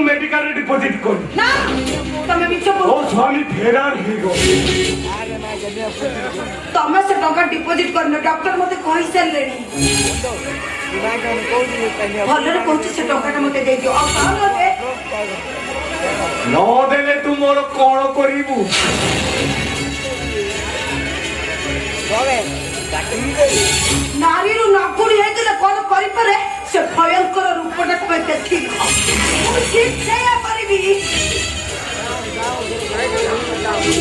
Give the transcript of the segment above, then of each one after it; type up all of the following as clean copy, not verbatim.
Medical deposit कर स्वामी फेरार तमें से टंका डिपोजिट करना डॉक्टर मते कहि सारे भलरे कहछि से टंका मते दे दियो न देले तू मोर कोन करिबू नारी रु नाकुड़ी है कि कोन करि परे से भयंकर रूपटा पे देखि ठीक से या परिबी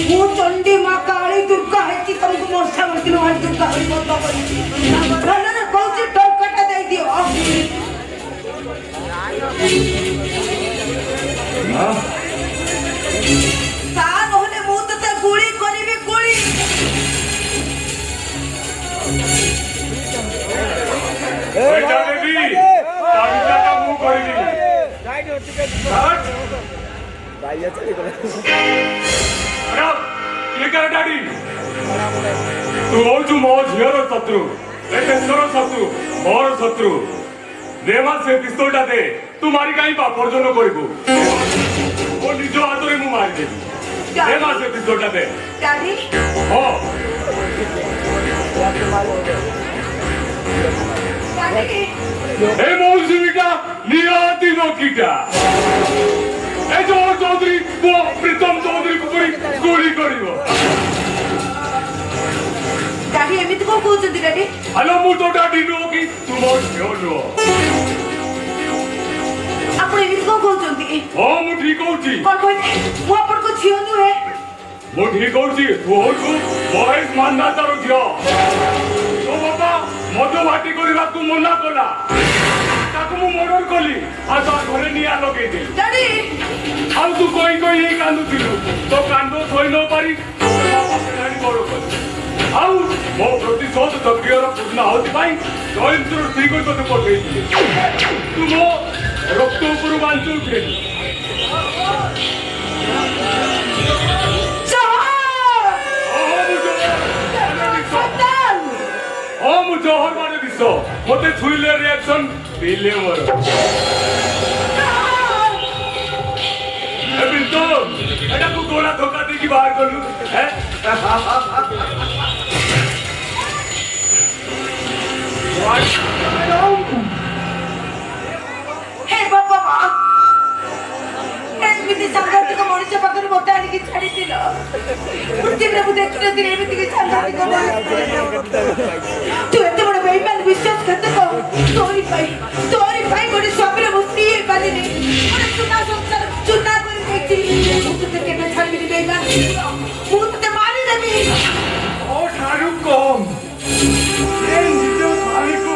वो चंडी मां काली दुर्गा है कि तुमको मोरछा मरती नो दुर्गा है बोल भलरे कहछि टंकाटा दे दियो ता नहले मु तते गुली करिबी गुली बेटा देवी ताबिजाटा मु करिबी भाईया चले गए अरे ये कर डैडी तू ओजु मो झियर शत्रु एतेश्वर शत्रु मोर शत्रु देवा से पिस्तौलटा दे तू मारी काई बाप अर्जन करिबू ओ निजो हातरे मु मारी देबी देवा से पिस्तौलटा दे डैडी हो डैडी ए मौसुमीटा नियाती नोकीटा ए जो चौधरी वो प्रीतम चौधरी को गोली करिवो डैडी एमिति को कहउछथि डैडी हेलो मु तो डैडी नो की तू मोर झियो नो आपण एमिति को कहउछथि ओ मु ठीक होउची कोन कोन मु आपण को झियो नु है मु ठीक होउची तू होछु महेश मानना तारो झियो तो बाबा मधु भाटी करिबा तू मना कला ताकू मु मर्डर कली आ तो घरे निया लगेई दे डैडी आ तू कोई कोई ही कांदु थिलु तो कांदो थोई न पारी गाड़ी बड़ो कर आउ मो प्रतिशोध तकियर पूर्ण होती भाई जयंतर ठीक होई तो पठेई दिले तू मो रक्त ऊपर बांचू उठे मु जोहर माने दिस मते छुइले रिएक्शन पीले मोर ए बिल्तो एटा को गोला धोका दे की बाहर करलु हैं हे बाबा एमिति संगति को मनुष्य पाकर मोटा आनी की छाड़ी दिल जीवन में देखते दिन एमिति की संगति को तू एते बड़ बेईमान विश्वास करते को तोरी भाई बड़ी स्वामी रे मुक्ति है बाली ने बड़े चुना संसार चुना कर देखी तू ते के छाड़ी भी बेईमान तू ते मारी देबी ओ ठारू कम ए निजो भाई को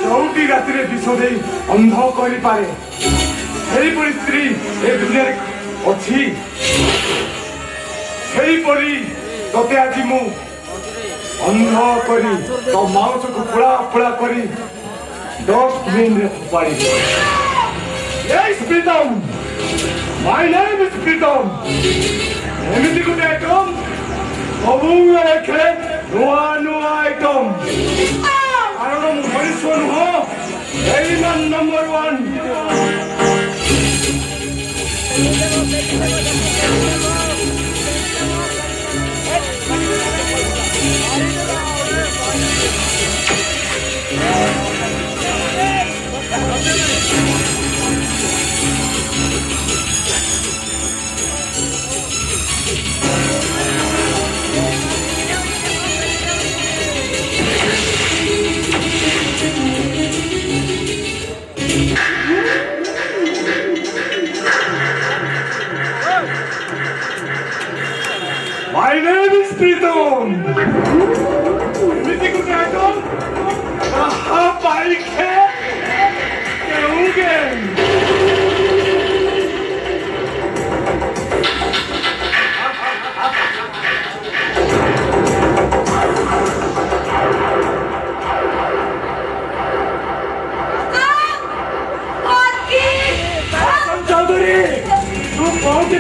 चौटी रात रे विष दे अंध करि पारे सेही परी स्त्री ए दुनिया रे अछि सेही परी तोते आजि मु अंध करी तो माउस को पुड़ा पुड़ा करी डस्टबिन रे पाड़ी yes Pritam my name is Pritam एमिति को आइटम सबुरे रखे नुआ नुआ आइटम कारण मनुष्य नुह बेईमान नंबर 1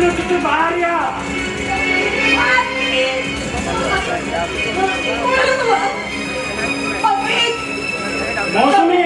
लुचुचु बाहरिया मौसमी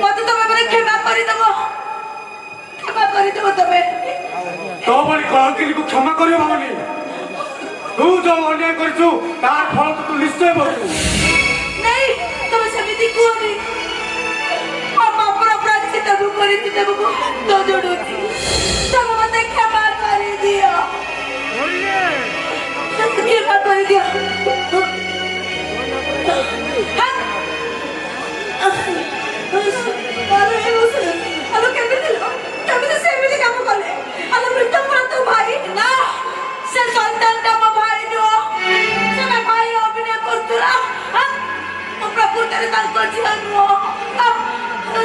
মতে তুমি মানে ক্ষমা କରିଦେବ ତମେ तो बड़ी कलंकिनी को क्षमा करियो भवानी तू जो अन्याय करिछु तार फल तो तू निश्चय भोगू नहीं तମେ ସେମିତି କୁହନି ମୋ ବାପର ପ୍ରାଚିତ ମୁଁ କରିଛି ତମକୁ ତ ଯୋଡୁଛି ତମେ ମତେ କ୍ଷମା କରିଦିଅ କ୍ଷମା କରିଦିଅ ଆଲୋ କେମିତି ସେମିତି କାମ କଲେ ଆଲୋ ମୃତ୍ୟୁ ତୋ ଭାଇ ନା ସେ ସନ୍ତାନଟା ମୋ ଭାଇ ନୁହଁ ସେ ମୋ ଭାଇ ଅଭିନୟ କରୁଥିଲା ମୋ ପ୍ରକୃତରେ ତାଙ୍କ ଝିଅ ନୁହଁ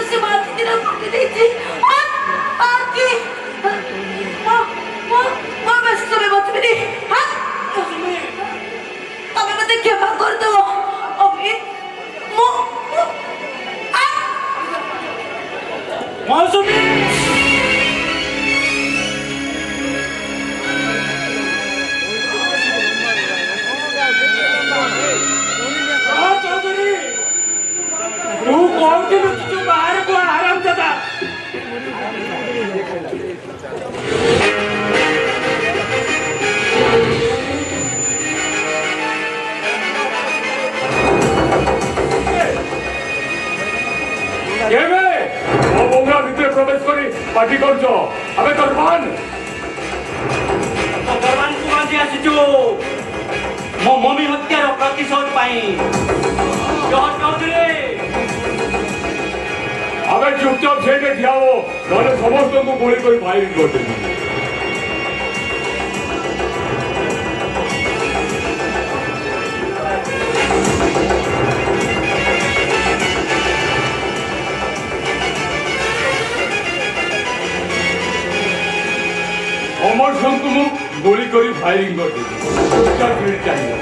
ସେ ମାଟି ଦିନ ଫୁଟି ଦେଇଛି ମୋ ବେଶ ତମେ ବସିବିନି ତମେ ମତେ କ୍ଷମା କରିଦବ ଅଭିନ मौसमी चौधरी तू कौन थी तू बाहर को आराम दादा बोंगरा भितर प्रवेश करी पार्टी कर जो अबे दरबान तो दरबान को आजी आसीचु मो मम्मी हत्यार प्रतिशोध पाई चौधरी अबे चुपचाप सेठे ठियाओ नहले समस्त को गोली करी फायरिंग कर देबी अमर संतु गोली करी फायरिंग कर दी चाहिए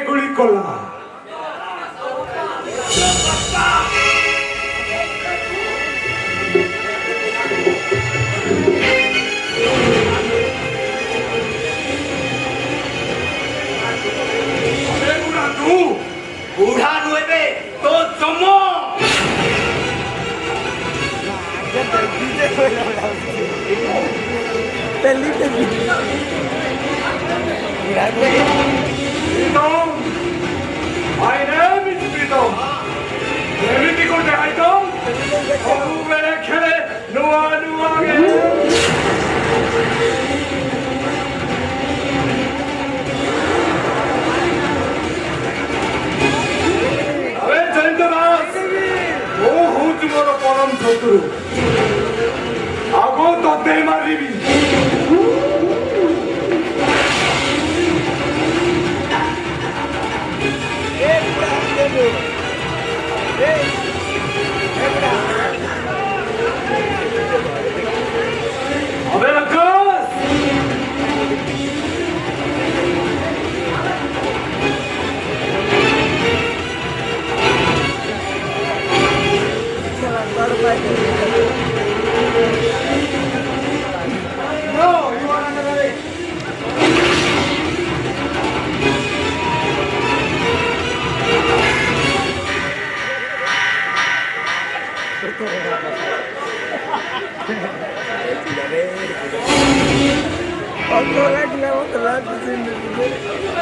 गुली कोला बूढ़ा नुए तो जमो My name is Pritam. Everything goes right on. Oh, when I kill it, no one again. अबे चंद्रदास, वो हूँ तुम्हारा परम शत्रु. आगो तो दे मारी भी. अबे रखस No, you are under arrest.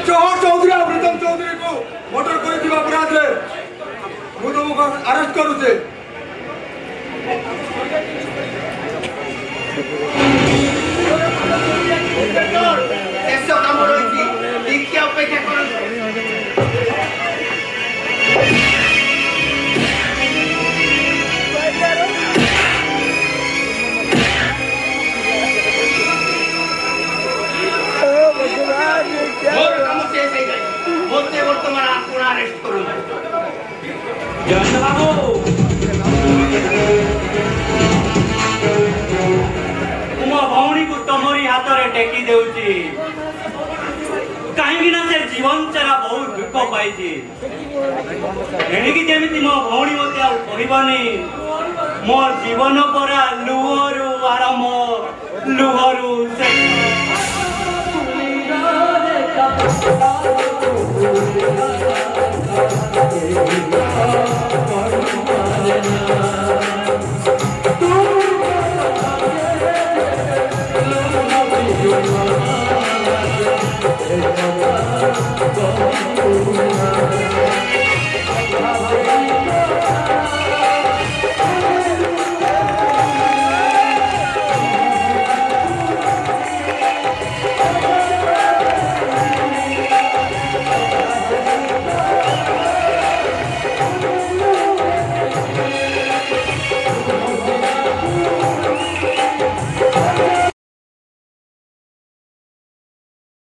Chauhan Chaudhary और प्रीतम चौधरी को मर्डर कर अपराध रे मु तुमको अरेस्ट करुचे ଶେଷ କାମ ରହିଛି ଟିକେ ଅପେକ୍ଷା କରନ୍ତୁ ମୋର କାମ ଶେଷ ହେଇଗଲା ମୋତେ ବର୍ତ୍ତମାନ ଆପଣ ଆରେଷ୍ଟ କରନ୍ତୁ ଜୟନ୍ତ ବାବୁ ମୋ ଭଉଣୀକୁ ତମରି ହାତରେ ଟେକି ଦେଉଛି କାହିଁକି ନା ସେ ଜୀବନ ସାରା ବହୁତ ଦୁଃଖ ପାଇଛି ଏଣିକି ଯେମିତି ମୋ ଭଉଣୀ ମୋତେ ଆଉ କହିବନି ମୋ ଜୀବନ ପରା ଲୁହରୁ ଆରମ୍ଭ ଲୁହରୁ ଶେଷ Hey,